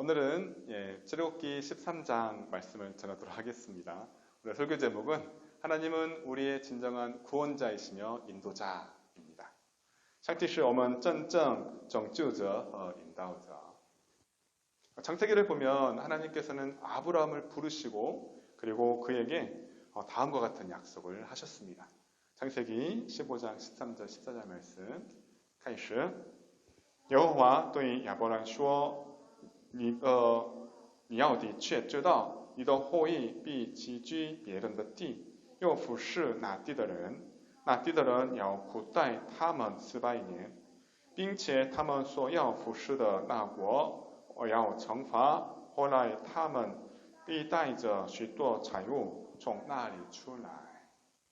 오늘은 출애굽기 13장 말씀을 전하도록 하겠습니다. 오늘 설교 제목은 하나님은 우리의 진정한 구원자이시며 인도자입니다. 上帝是我们真正拯救者和引导者. 창세기를 보면 하나님께서는 아브라함을 부르시고 그리고 그에게 다음과 같은 약속을 하셨습니다. 창세기 15장 13절 14절 말씀 开始耶和华对亚伯兰说你要的确知道你的后裔必寄居别人的地又服侍那地的人那地的人要苦待他们400年并且他们所要服侍的那国我要惩罚后来他们必带着许多财物从那里出来.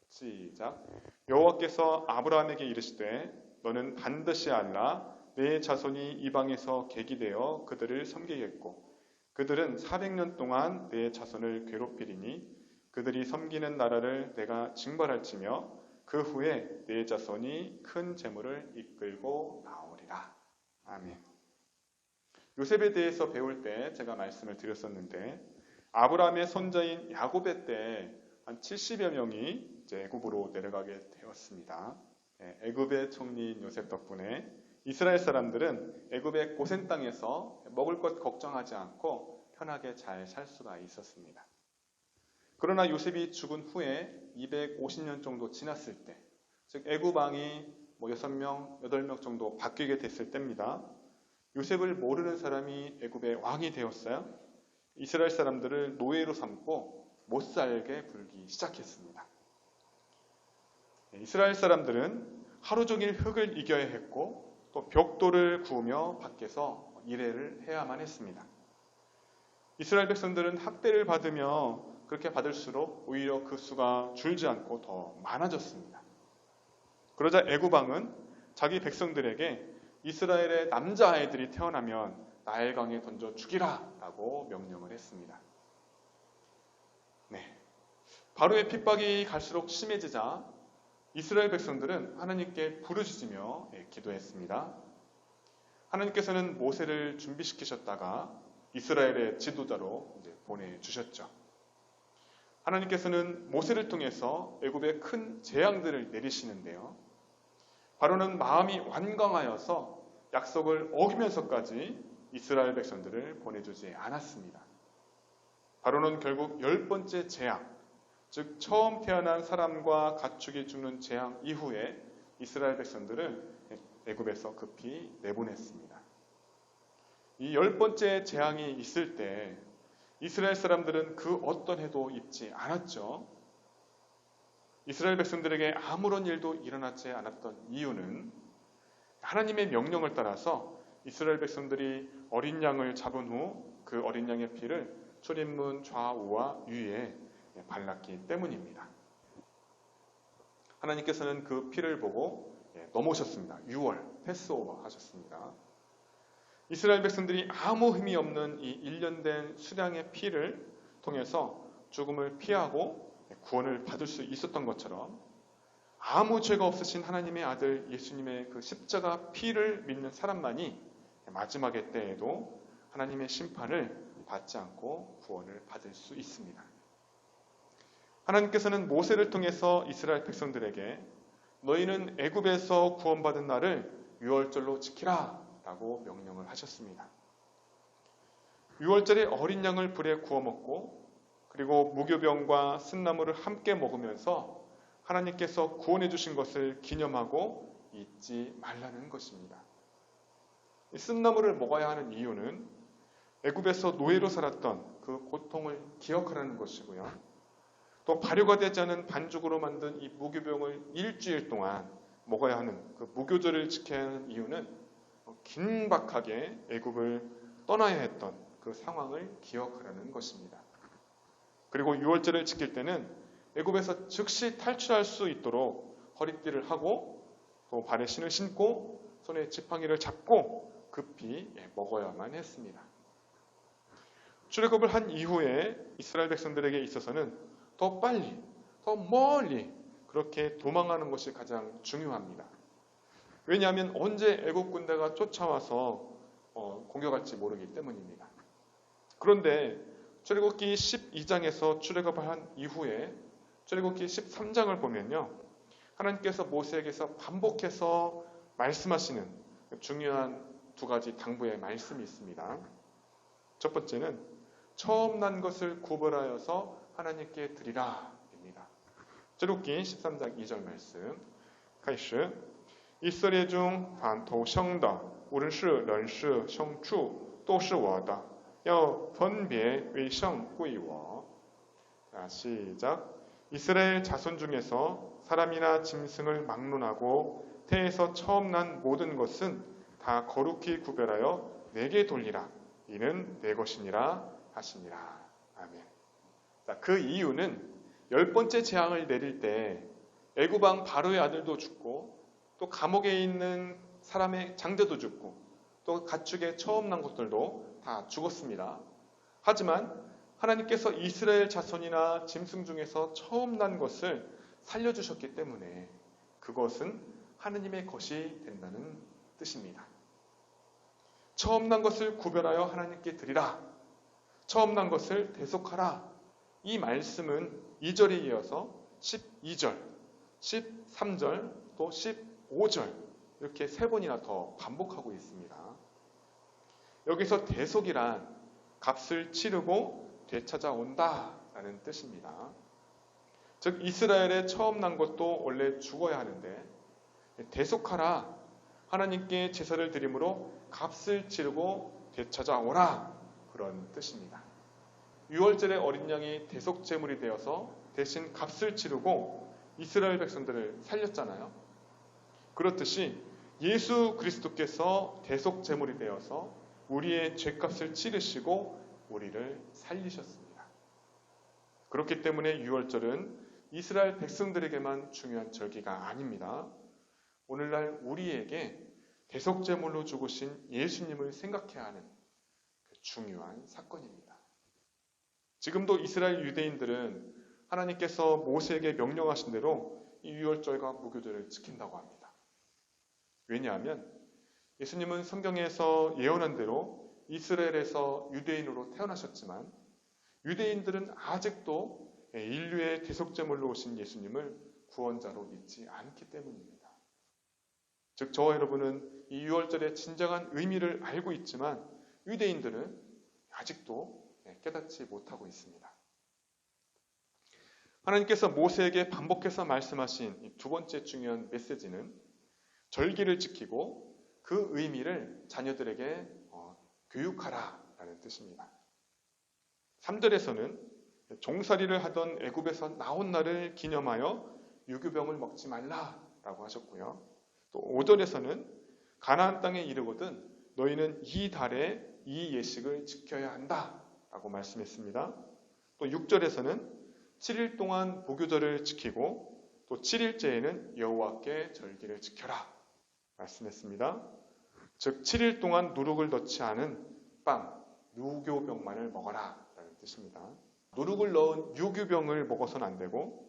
시작. 여호와께서 아브라함에게 이르시되 너는 반드시 알라 내 자손이 이방에서 객이 되어 그들을 섬기겠고 그들은 400년 동안 내 자손을 괴롭히리니 그들이 섬기는 나라를 내가 징벌할지며 그 후에 내 자손이 큰 재물을 이끌고 나오리라. 아멘. 요셉에 대해서 배울 때 제가 말씀을 드렸었는데 아브라함의 손자인 야곱의 때 한 70여 명이 이제 애굽으로 내려가게 되었습니다. 애굽의 총리인 요셉 덕분에 이스라엘 사람들은 애굽의 고센 땅에서 먹을 것 걱정하지 않고 편하게 잘 살 수가 있었습니다. 그러나 요셉이 죽은 후에 250년 정도 지났을 때, 즉 애굽 왕이 6명, 8명 정도 바뀌게 됐을 때입니다. 요셉을 모르는 사람이 애굽의 왕이 되었어요. 이스라엘 사람들을 노예로 삼고 못 살게 굴기 시작했습니다. 이스라엘 사람들은 하루 종일 흙을 이겨야 했고 또 벽돌을 구우며 밖에서 일해를 해야만 했습니다. 이스라엘 백성들은 학대를 받으며 그렇게 받을수록 오히려 그 수가 줄지 않고 더 많아졌습니다. 그러자 애굽 왕은 자기 백성들에게 이스라엘의 남자아이들이 태어나면 나일강에 던져 죽이라 라고 명령을 했습니다. 바로의 핍박이 갈수록 심해지자 이스라엘 백성들은 하나님께 부르짖으며 기도했습니다. 하나님께서는 모세를 준비시키셨다가 이스라엘의 지도자로 보내주셨죠. 하나님께서는 모세를 통해서 애굽에 큰 재앙들을 내리시는데요. 바로는 마음이 완강하여서 약속을 어기면서까지 이스라엘 백성들을 보내주지 않았습니다. 바로는 결국 10번째 재앙, 즉 처음 태어난 사람과 가축이 죽는 재앙 이후에 이스라엘 백성들을 애굽에서 급히 내보냈습니다. 이 10번째 재앙이 있을 때 이스라엘 사람들은 그 어떤 해도 입지 않았죠. 이스라엘 백성들에게 아무런 일도 일어나지 않았던 이유는 하나님의 명령을 따라서 이스라엘 백성들이 어린 양을 잡은 후 그 어린 양의 피를 출입문 좌우와 위에 발랐기 때문입니다. 하나님께서는 그 피를 보고 넘어오셨습니다. 6월 패스오버 하셨습니다. 이스라엘 백성들이 아무 힘이 없는 이 1년 된 수량의 피를 통해서 죽음을 피하고 구원을 받을 수 있었던 것처럼 아무 죄가 없으신 하나님의 아들 예수님의 그 십자가 피를 믿는 사람만이 마지막의 때에도 하나님의 심판을 받지 않고 구원을 받을 수 있습니다. 하나님께서는 모세를 통해서 이스라엘 백성들에게 너희는 애굽에서 구원받은 날을 유월절로 지키라 라고 명령을 하셨습니다. 유월절에 어린 양을 불에 구워 먹고 그리고 무교병과 쓴나물을 함께 먹으면서 하나님께서 구원해 주신 것을 기념하고 잊지 말라는 것입니다. 이 쓴나물을 먹어야 하는 이유는 애굽에서 노예로 살았던 그 고통을 기억하라는 것이고요. 또 발효가 되지 않은 반죽으로 만든 이 무교병을 일주일 동안 먹어야 하는 그 무교절을 지켜야 하는 이유는 긴박하게 애굽을 떠나야 했던 그 상황을 기억하라는 것입니다. 그리고 유월절을 지킬 때는 애굽에서 즉시 탈출할 수 있도록 허리띠를 하고 또 발에 신을 신고 손에 지팡이를 잡고 급히 먹어야만 했습니다. 출애굽을 한 이후에 이스라엘 백성들에게 있어서는 더 빨리, 더 멀리 그렇게 도망하는 것이 가장 중요합니다. 왜냐하면 언제 애국 군대가 쫓아와서 공격할지 모르기 때문입니다. 그런데 출애굽기 12장에서 출애굽한 이후에 출애굽기 13장을 보면요. 하나님께서 모세에게서 반복해서 말씀하시는 중요한 두 가지 당부의 말씀이 있습니다. 첫 번째는 처음 난 것을 구별하여서 하나님께 드리라 입니다. 출애굽기 13장 2절 말씀. 开始以色列中凡头生的无论是人是牲畜都是我的要分别为圣归我. 시작. 이스라엘 자손 중에서 사람이나 짐승을 막론하고 태에서 처음 난 모든 것은 다 거룩히 구별하여 내게 돌리라. 이는 내 것이니라 하시니라. 아멘. 자, 그 이유는 10번째 재앙을 내릴 때 애굽 왕 바로의 아들도 죽고 또 감옥에 있는 사람의 장자도 죽고 또 가축의 처음 난 것들도 다 죽었습니다. 하지만 하나님께서 이스라엘 자손이나 짐승 중에서 처음 난 것을 살려주셨기 때문에 그것은 하느님의 것이 된다는 뜻입니다. 처음 난 것을 구별하여 하나님께 드리라. 처음 난 것을 대속하라. 이 말씀은 2절에 이어서 12절, 13절, 또 15절 이렇게 3번이나 더 반복하고 있습니다. 여기서 대속이란 값을 치르고 되찾아온다 라는 뜻입니다. 즉 이스라엘에 처음 난 것도 원래 죽어야 하는데 대속하라. 하나님께 제사를 드림으로 값을 치르고 되찾아오라. 그런 뜻입니다. 유월절의 어린 양이 대속 제물이 되어서 대신 값을 치르고 이스라엘 백성들을 살렸잖아요. 그렇듯이 예수 그리스도께서 대속 제물이 되어서 우리의 죄값을 치르시고 우리를 살리셨습니다. 그렇기 때문에 유월절은 이스라엘 백성들에게만 중요한 절기가 아닙니다. 오늘날 우리에게 대속 제물로 죽으신 예수님을 생각해야 하는 중요한 사건입니다. 지금도 이스라엘 유대인들은 하나님께서 모세에게 명령하신 대로 이 유월절과 무교절을 지킨다고 합니다. 왜냐하면 예수님은 성경에서 예언한 대로 이스라엘에서 유대인으로 태어나셨지만 유대인들은 아직도 인류의 대속제물로 오신 예수님을 구원자로 믿지 않기 때문입니다. 즉 저와 여러분은 이 유월절의 진정한 의미를 알고 있지만 유대인들은 아직도 깨닫지 못하고 있습니다. 하나님께서 모세에게 반복해서 말씀하신 이 두 번째 중요한 메시지는 절기를 지키고 그 의미를 자녀들에게 교육하라라는 뜻입니다. 3절에서는 종살이를 하던 애굽에서 나온 날을 기념하여 유교병을 먹지 말라라고 하셨고요. 또 5절에서는 가나안 땅에 이르거든 너희는 이 달에 이 예식을 지켜야 한다라고 말씀했습니다. 또 6절에서는 7일 동안 무교절을 지키고 또 7일째에는 여호와께 절기를 지켜라 말씀했습니다. 즉 7일 동안 누룩을 넣지 않은 빵, 유교병만을 먹어라 라는 뜻입니다. 누룩을 넣은 유교병을 먹어서는 안 되고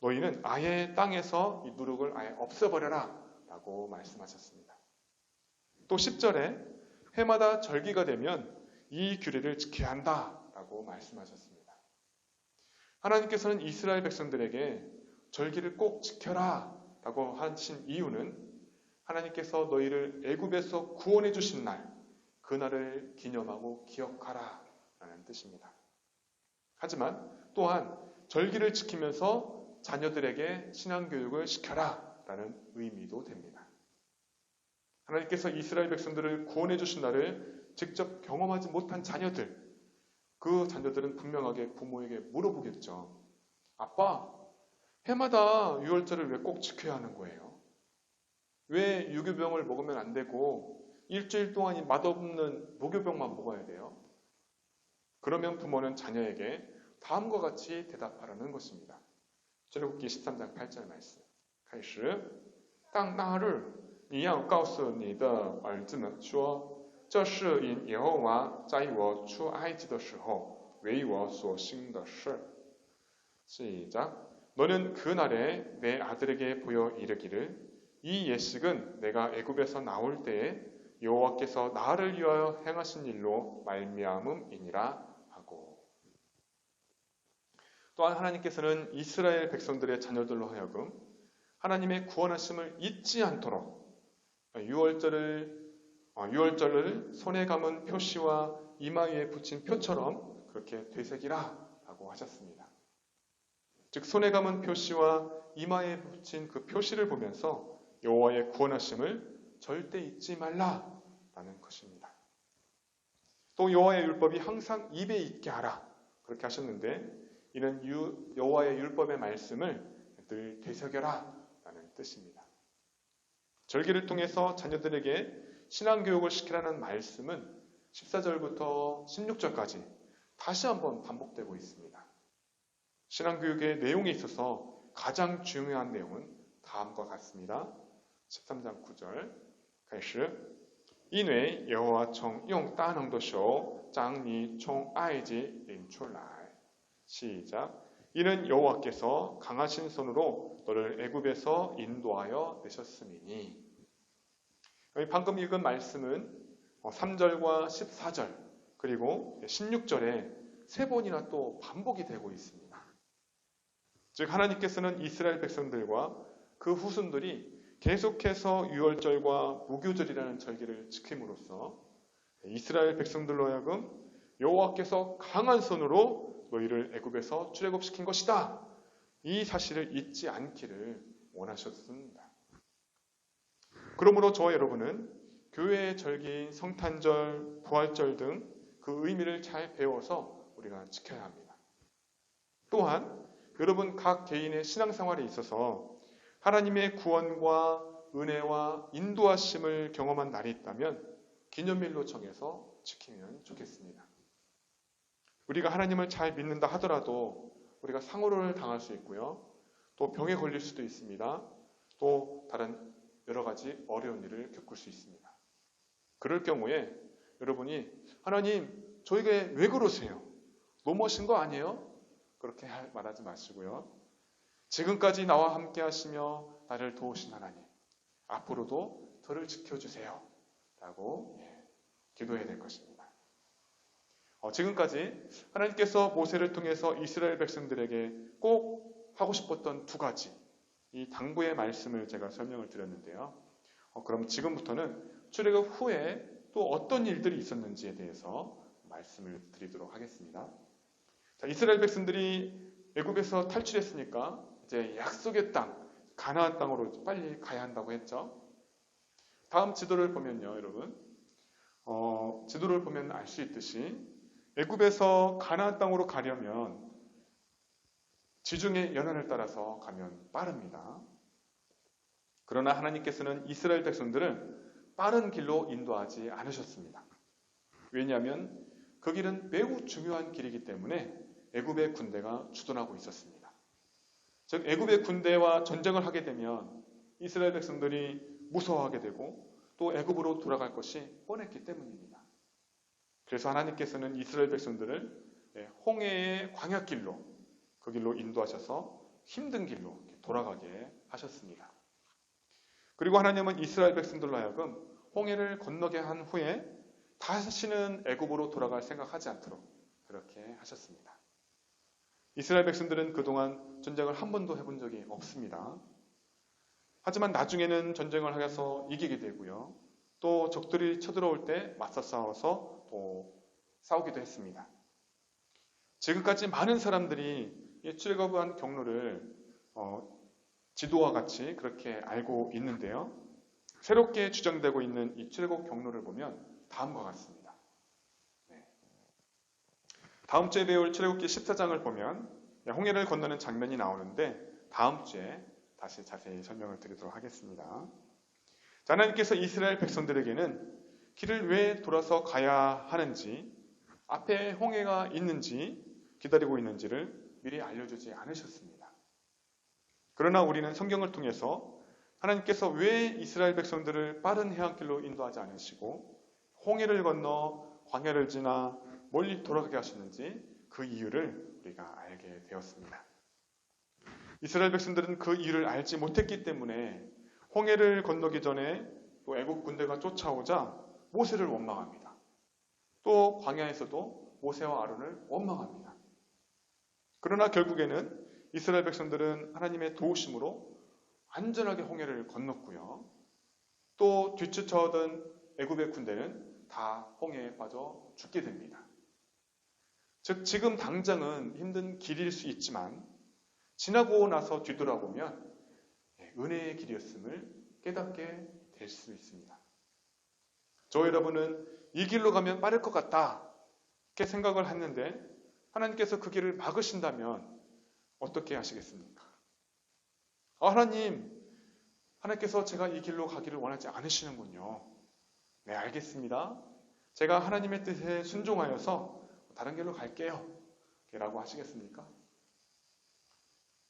너희는 아예 땅에서 이 누룩을 아예 없애버려라 라고 말씀하셨습니다. 또 10절에 해마다 절기가 되면 이 규례를 지켜야 한다 라고 말씀하셨습니다. 하나님께서는 이스라엘 백성들에게 절기를 꼭 지켜라 라고 하신 이유는 하나님께서 너희를 애굽에서 구원해 주신 날, 그날을 기념하고 기억하라 라는 뜻입니다. 하지만 또한 절기를 지키면서 자녀들에게 신앙교육을 시켜라 라는 의미도 됩니다. 하나님께서 이스라엘 백성들을 구원해 주신 날을 직접 경험하지 못한 자녀들, 그 자녀들은 분명하게 부모에게 물어보겠죠. 아빠, 해마다 유월절을 왜 꼭 지켜야 하는 거예요? 왜 유교병을 먹으면 안 되고 일주일 동안 이 맛없는 무교병만 먹어야 돼요? 그러면 부모는 자녀에게 다음과 같이 대답하라는 것입니다. 출애굽기 13장 8절 말씀. 开始当那日你要告诉你的儿子们说这是因耶和华在我出埃及的时候为我所行的事. 시작. 너는 그 날에 내 아들에게 보여 이르기를 이 예식은 내가 애굽에서 나올 때에 여호와께서 나를 위하여 행하신 일로 말미암음이니라 하고, 또한 하나님께서는 이스라엘 백성들의 자녀들로 하여금 하나님의 구원하심을 잊지 않도록 유월절을 손에 감은 표시와 이마 위에 붙인 표처럼 그렇게 되새기라 라고 하셨습니다. 즉 손에 감은 표시와 이마에 붙인 그 표시를 보면서 여호와의 구원하심을 절대 잊지 말라라는 것입니다. 또 여호와의 율법이 항상 입에 있게 하라 그렇게 하셨는데, 이는 여호와의 율법의 말씀을 늘 되새겨라 라는 뜻입니다. 절기를 통해서 자녀들에게 신앙교육을 시키라는 말씀은 14절부터 16절까지 다시 한번 반복되고 있습니다. 신앙교육의 내용에 있어서 가장 중요한 내용은 다음과 같습니다. 13장 9절 开始，因为耶和华从用大能的手将你从埃及领出来。 시작. 이는 여호와께서 강하신 손으로 너를 애굽에서 인도하여 내셨음이니. 방금 읽은 말씀은 3절과 14절 그리고 16절에 3번이나 또 반복이 되고 있습니다. 즉 하나님께서는 이스라엘 백성들과 그 후손들이 계속해서 유월절과 무교절이라는 절기를 지킴으로써 이스라엘 백성들로 하여금 여호와께서 강한 손으로 너희를 애굽에서 출애굽시킨 것이다. 이 사실을 잊지 않기를 원하셨습니다. 그러므로 저와 여러분은 교회의 절기인 성탄절, 부활절 등 그 의미를 잘 배워서 우리가 지켜야 합니다. 또한 여러분 각 개인의 신앙생활에 있어서 하나님의 구원과 은혜와 인도하심을 경험한 날이 있다면 기념일로 정해서 지키면 좋겠습니다. 우리가 하나님을 잘 믿는다 하더라도 우리가 상호를 당할 수 있고요. 또 병에 걸릴 수도 있습니다. 또 다른 여러 가지 어려운 일을 겪을 수 있습니다. 그럴 경우에 여러분이 하나님 저에게 왜 그러세요? 너무하신 거 아니에요? 그렇게 말하지 마시고요. 지금까지 나와 함께 하시며 나를 도우신 하나님, 앞으로도 저를 지켜주세요 라고 기도해야 될 것입니다. 지금까지 하나님께서 모세를 통해서 이스라엘 백성들에게 꼭 하고 싶었던 2가지 이 당부의 말씀을 제가 설명을 드렸는데요. 그럼 지금부터는 출애굽 후에 또 어떤 일들이 있었는지에 대해서 말씀을 드리도록 하겠습니다. 자, 이스라엘 백성들이 애굽에서 탈출했으니까 이제 약속의 땅, 가나안 땅으로 빨리 가야 한다고 했죠. 다음 지도를 보면요, 여러분. 지도를 보면 알 수 있듯이 애굽에서 가나안 땅으로 가려면 지중해 연안을 따라서 가면 빠릅니다. 그러나 하나님께서는 이스라엘 백성들을 빠른 길로 인도하지 않으셨습니다. 왜냐하면 그 길은 매우 중요한 길이기 때문에 애굽의 군대가 주둔하고 있었습니다. 즉 애굽의 군대와 전쟁을 하게 되면 이스라엘 백성들이 무서워하게 되고 또 애굽으로 돌아갈 것이 뻔했기 때문입니다. 그래서 하나님께서는 이스라엘 백성들을 홍해의 광야길로 그 길로 인도하셔서 힘든 길로 돌아가게 하셨습니다. 그리고 하나님은 이스라엘 백성들로 하여금 홍해를 건너게 한 후에 다시는 애굽으로 돌아갈 생각하지 않도록 그렇게 하셨습니다. 이스라엘 백성들은 그동안 전쟁을 한 번도 해본 적이 없습니다. 하지만 나중에는 전쟁을 해서 이기게 되고요. 또 적들이 쳐들어올 때 맞서 싸워서 또 싸우기도 했습니다. 지금까지 많은 사람들이 출애굽한 경로를 지도와 같이 그렇게 알고 있는데요. 새롭게 주장되고 있는 이 출애굽 경로를 보면 다음과 같습니다. 다음 주에 배울 출애굽기 14장을 보면 홍해를 건너는 장면이 나오는데 다음 주에 다시 자세히 설명을 드리도록 하겠습니다. 자, 하나님께서 이스라엘 백성들에게는 길을 왜 돌아서 가야 하는지, 앞에 홍해가 있는지 기다리고 있는지를 미리 알려주지 않으셨습니다. 그러나 우리는 성경을 통해서 하나님께서 왜 이스라엘 백성들을 빠른 해안길로 인도하지 않으시고 홍해를 건너 광야를 지나 멀리 돌아가게 하셨는지 그 이유를 우리가 알게 되었습니다. 이스라엘 백성들은 그 이유를 알지 못했기 때문에 홍해를 건너기 전에 또 애국 군대가 쫓아오자 모세를 원망합니다. 또 광야에서도 모세와 아론을 원망합니다. 그러나 결국에는 이스라엘 백성들은 하나님의 도우심으로 안전하게 홍해를 건넜고요. 또 뒤쫓아오던 애굽의 군대는 다 홍해에 빠져 죽게 됩니다. 즉 지금 당장은 힘든 길일 수 있지만 지나고 나서 뒤돌아보면 은혜의 길이었음을 깨닫게 될 수 있습니다. 저 여러분은 이 길로 가면 빠를 것 같다 이렇게 생각을 했는데 하나님께서 그 길을 막으신다면 어떻게 하시겠습니까? 하나님께서 제가 이 길로 가기를 원하지 않으시는군요. 네, 알겠습니다. 제가 하나님의 뜻에 순종하여서 다른 길로 갈게요. 라고 하시겠습니까?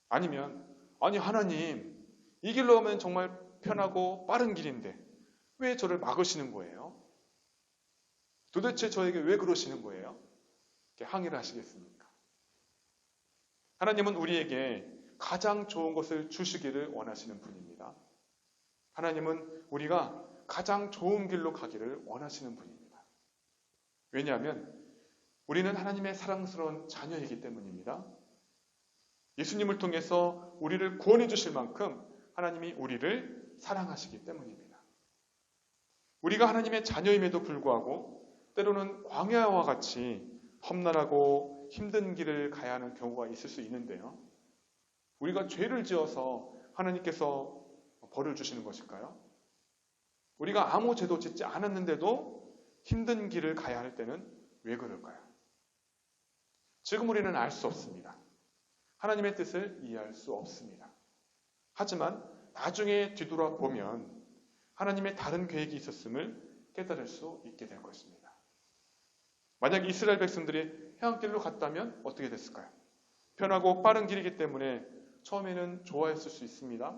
아니면 하나님, 이 길로 가면 정말 편하고 빠른 길인데 왜 저를 막으시는 거예요? 도대체 저에게 왜 그러시는 거예요? 이렇게 항의를 하시겠습니까? 하나님은 우리에게 가장 좋은 것을 주시기를 원하시는 분입니다. 하나님은 우리가 가장 좋은 길로 가기를 원하시는 분입니다. 왜냐하면 우리는 하나님의 사랑스러운 자녀이기 때문입니다. 예수님을 통해서 우리를 구원해 주실 만큼 하나님이 우리를 사랑하시기 때문입니다. 우리가 하나님의 자녀임에도 불구하고 때로는 광야와 같이 험난하고 힘든 길을 가야 하는 경우가 있을 수 있는데요. 우리가 죄를 지어서 하나님께서 벌을 주시는 것일까요? 우리가 아무 죄도 짓지 않았는데도 힘든 길을 가야 할 때는 왜 그럴까요? 지금 우리는 알 수 없습니다. 하나님의 뜻을 이해할 수 없습니다. 하지만 나중에 뒤돌아보면 하나님의 다른 계획이 있었음을 깨달을 수 있게 될 것입니다. 만약 이스라엘 백성들이 해안길로 갔다면 어떻게 됐을까요? 편하고 빠른 길이기 때문에 처음에는 좋아했을 수 있습니다.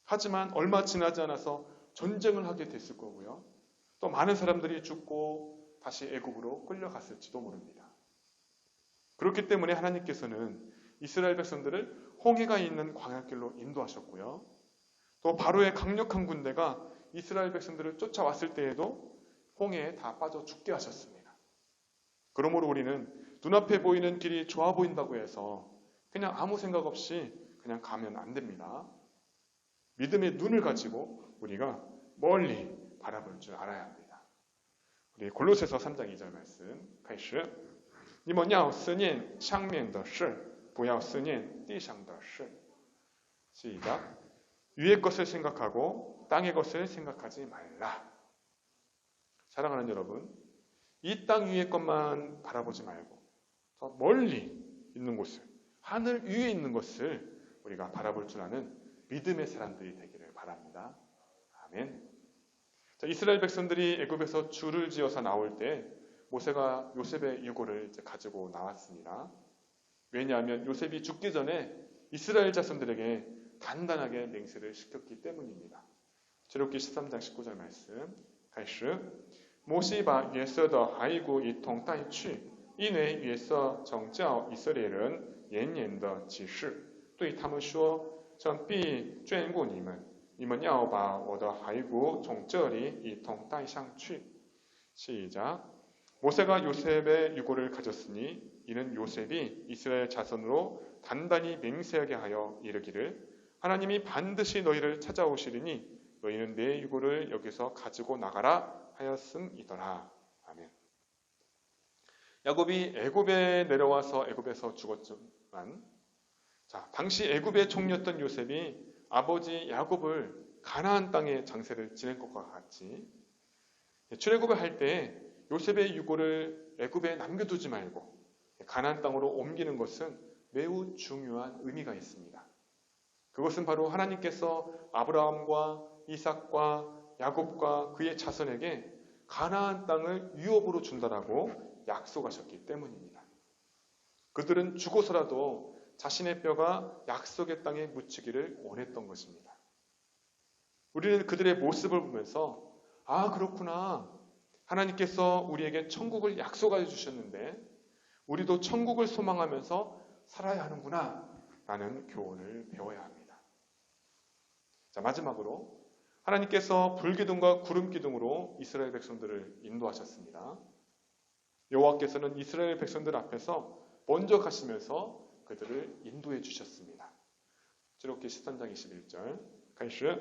하지만 얼마 지나지 않아서 전쟁을 하게 됐을 거고요. 또 많은 사람들이 죽고 다시 애굽으로 끌려갔을지도 모릅니다. 그렇기 때문에 하나님께서는 이스라엘 백성들을 홍해가 있는 광야길로 인도하셨고요. 또 바로의 강력한 군대가 이스라엘 백성들을 쫓아왔을 때에도 홍해에 다 빠져 죽게 하셨습니다. 그러므로 우리는 눈앞에 보이는 길이 좋아 보인다고 해서 그냥 아무 생각 없이 그냥 가면 안 됩니다. 믿음의 눈을 가지고 우리가 멀리 바라볼 줄 알아야 합니다. 우리 골로새서 3장 2절 말씀 开始你们要思念上面的事不要思念地上的事 시작 위의 것을 생각하고 땅의 것을 생각하지 말라. 사랑하는 여러분, 이 땅 위의 것만 바라보지 말고 더 멀리 있는 곳을, 하늘 위에 있는 것을 우리가 바라볼 줄 아는 믿음의 사람들이 되기를 바랍니다. 아멘. 자, 이스라엘 백성들이 애굽에서 줄을 지어서 나올 때 모세가 요셉의 유고를 가지고 나왔습니다. 왜냐하면 요셉이 죽기 전에 이스라엘 자손들에게 단단하게 맹세를 시켰기 때문입니다. 출애굽기 13장 19절 말씀 开始摩西把约瑟的骸骨一同带去，因为约瑟曾叫以色列人严严的起誓，对他们说：神必眷顾你们，你们要把我的骸骨从这里一同带上去。 시작 모세가 요셉의 유고를 가졌으니 이는 요셉이 이스라엘 자손으로 단단히 맹세하게 하여 이르기를 하나님이 반드시 너희를 찾아오시리니 너희는 내 유고를 여기서 가지고 나가라 하였음이더라. 아멘. 야곱이 애굽에 내려와서 애굽에서 죽었지만 당시 애굽의 총리였던 요셉이 아버지 야곱을 가나안 땅에 장세를 지낸 것과 같이 출애굽을 할 때 요셉의 유고를 애굽에 남겨두지 말고 가나안 땅으로 옮기는 것은 매우 중요한 의미가 있습니다. 그것은 바로 하나님께서 아브라함과 이삭과 야곱과 그의 자손에게 가나안 땅을 유업으로 준다라고 약속하셨기 때문입니다. 그들은 죽어서라도 자신의 뼈가 약속의 땅에 묻히기를 원했던 것입니다. 우리는 그들의 모습을 보면서 그렇구나. 하나님께서 우리에게 천국을 약속해 주셨는데 우리도 천국을 소망하면서 살아야 하는구나 라는 교훈을 배워야 합니다. 자, 마지막으로 하나님께서 불기둥과 구름기둥으로 이스라엘 백성들을 인도하셨습니다. 여호와께서는 이스라엘 백성들 앞에서 먼저 가시면서 그들을 인도해 주셨습니다. 출애굽기 13장 21절 开始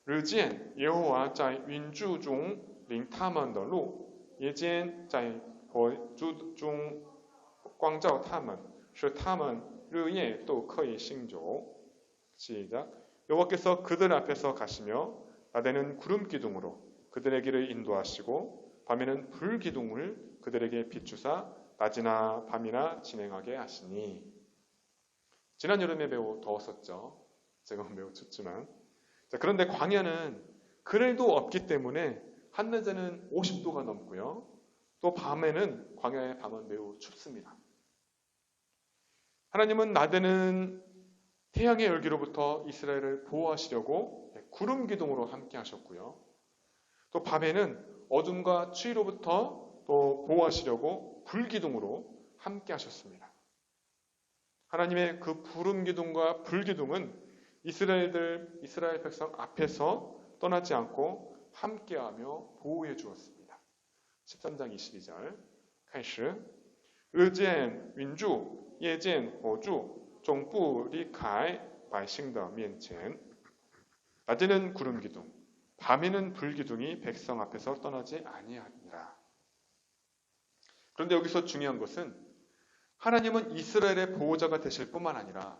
日见耶和华在云柱中领他们的路，夜间在火柱中光照他们，使他们日夜都可以行走。 시작. 여호와께서 그들 앞에서 가시며 낮에는 구름 기둥으로 그들의 길을 인도하시고 밤에는 불 기둥을 그들에게 비추사 낮이나 밤이나 진행하게 하시니. 지난 여름에 매우 더웠었죠. 지금은 매우 춥지만. 자, 그런데 광야는 그늘도 없기 때문에 한낮에는 50도가 넘고요. 또 밤에는 광야의 밤은 매우 춥습니다. 하나님은 낮에는 태양의 열기로부터 이스라엘을 보호하시려고 구름 기둥으로 함께 하셨고요. 또 밤에는 어둠과 추위로부터 또 보호하시려고 불 기둥으로 함께 하셨습니다. 하나님의 그 구름 기둥과 불 기둥은 이스라엘 백성 앞에서 떠나지 않고 함께하며 보호해 주었습니다. 13장 22절 开始日见云柱夜见火柱总不离开百姓的面前 낮에는 구름 기둥 밤에는 불 기둥이 백성 앞에서 떠나지 아니하니라. 그런데 여기서 중요한 것은 하나님은 이스라엘의 보호자가 되실 뿐만 아니라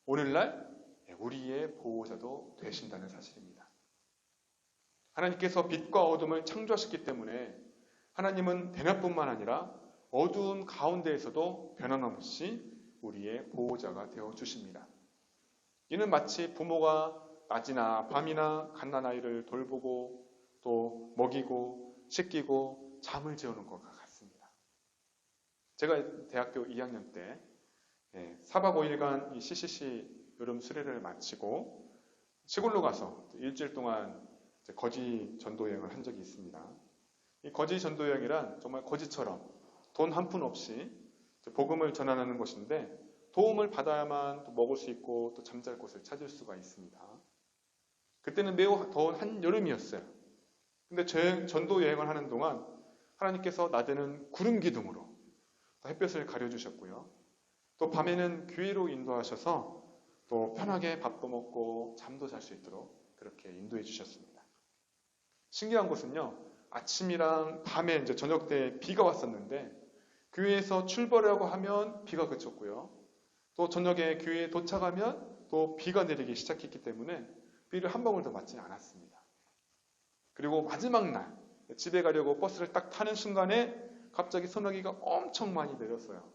오늘날 우리의 보호자도 되신다는 사실입니다. 하나님께서 빛과 어둠을 창조하셨기 때문에 하나님은 대낮뿐만 아니라 어두운 가운데에서도 변함없이 우리의 보호자가 되어 주십니다. 이는 마치 부모가 낮이나 밤이나 갓난아이를 돌보고 또 먹이고 씻기고 잠을 재우는 것과 같습니다. 제가 대학교 2학년 때 4박 5일간 이 CCC 여름 수련을 마치고 시골로 가서 일주일 동안 거지 전도 여행을 한 적이 있습니다. 이 거지 전도 여행이란 정말 거지처럼 돈 한 푼 없이 복음을 전하는 것인데 도움을 받아야만 또 먹을 수 있고 또 잠잘 곳을 찾을 수가 있습니다. 그때는 매우 더운 한여름이었어요. 근데 전도 여행을 하는 동안 하나님께서 낮에는 구름 기둥으로 햇볕을 가려주셨고요. 또 밤에는 교회로 인도하셔서 또 편하게 밥도 먹고 잠도 잘 수 있도록 그렇게 인도해 주셨습니다. 신기한 것은요. 아침이랑 밤에 이제 저녁 때 비가 왔었는데 교회에서 출발하고 하면 비가 그쳤고요. 또 저녁에 교회에 도착하면 또 비가 내리기 시작했기 때문에 비를 한 방울도 맞지 않았습니다. 그리고 마지막 날 집에 가려고 버스를 딱 타는 순간에 갑자기 소나기가 엄청 많이 내렸어요.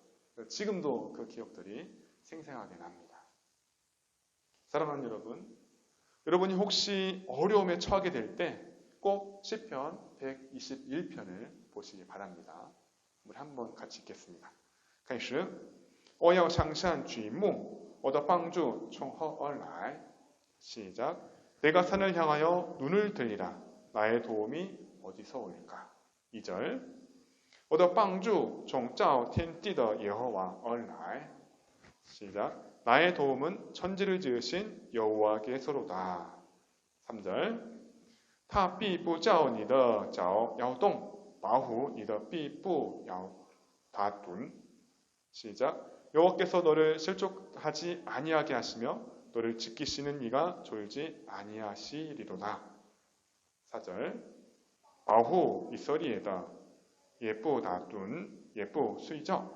지금도 그 기억들이 생생하게 납니다. 사랑하는 여러분, 여러분이 혹시 어려움에 처하게 될 때 꼭 시편 121편을 보시기 바랍니다. 우리 한번 같이 읽겠습니다. 开始我要向山举目我的帮助从何而来 시작 내가 산을 향하여 눈을 들리라 나의 도움이 어디서 올까 2절 我的帮助从造天地的耶和华而来 시작 나의 도움은 천지를 지으신 여호와께서로다 3절 他必不叫你的脚摇动保护你的臂不摇打盹 시작 여호와께서 너를 실족하지 아니하게 하시며 너를 지키시는 이가 졸지 아니하시리로다. 4절 保护以色列的也不打盹也不睡觉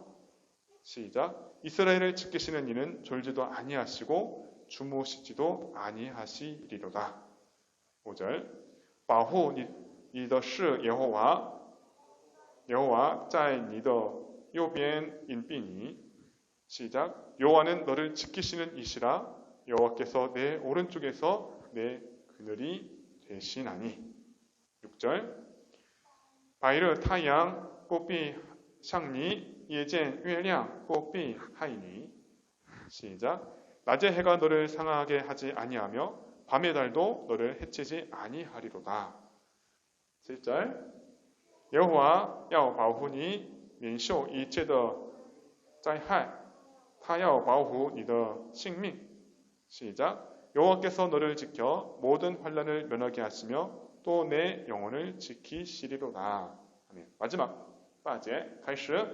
시작 이스라엘을 지키시는 이는 졸지도 아니하시고 주무시지도 아니하시리로다. 5절 保护你的是耶和华耶和华在你的右边隐蔽你 시작 여호와는 너를 지키시는 이시라 여호와께서 내 오른쪽에서 내 그늘이 되시나니 6절 白日太阳不必向你夜间月亮不必害你 시작 낮에 해가 너를 상하게 하지 아니하며 밤의 달도 너를 해치지 아니하리로다. 7절 耶和华要保护你免受一切的灾害他要保护你的性命 시작 여호와께서 너를 지켜 모든 환난을 면하게 하시며 또 내 영혼을 지키시리로다. 아멘. 마지막 빠제开始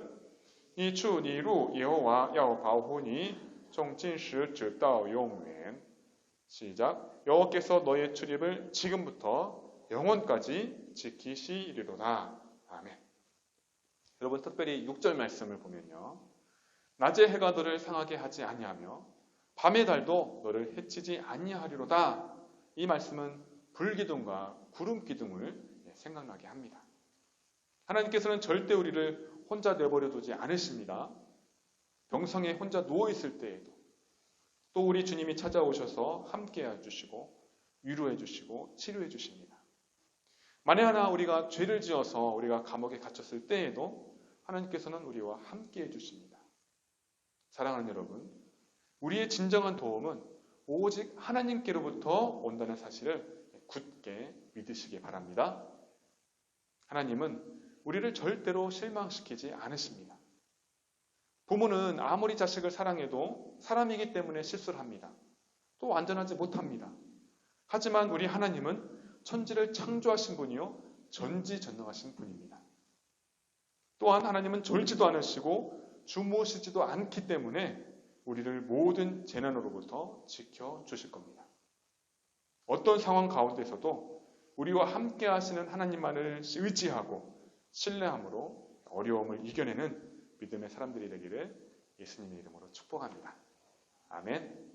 你出你入耶和华要保护你从今时直到永远. 시작. 여호와께서 너의 출입을 지금부터 영원까지 지키시리로다. 아멘. 여러분 특별히 6절 말씀을 보면요. 낮의 해가 너를 상하게 하지 아니하며 밤의 달도 너를 해치지 아니하리로다. 이 말씀은 불기둥과 구름기둥을 생각나게 합니다. 하나님께서는 절대 우리를 혼자 내버려 두지 않으십니다. 병상에 혼자 누워있을 때에도 또 우리 주님이 찾아오셔서 함께 해주시고 위로해 주시고 치료해 주십니다. 만에 하나 우리가 죄를 지어서 우리가 감옥에 갇혔을 때에도 하나님께서는 우리와 함께 해주십니다. 사랑하는 여러분, 우리의 진정한 도움은 오직 하나님께로부터 온다는 사실을 굳게 믿으시기 바랍니다. 하나님은 우리를 절대로 실망시키지 않으십니다. 부모는 아무리 자식을 사랑해도 사람이기 때문에 실수를 합니다. 또 완전하지 못합니다. 하지만 우리 하나님은 천지를 창조하신 분이요 전지전능하신 분입니다. 또한 하나님은 졸지도 않으시고 주무시지도 않기 때문에 우리를 모든 재난으로부터 지켜주실 겁니다. 어떤 상황 가운데서도 우리와 함께 하시는 하나님만을 의지하고 신뢰함으로 어려움을 이겨내는 믿음의 사람들이 되기를 예수님의 이름으로 축복합니다. 아멘.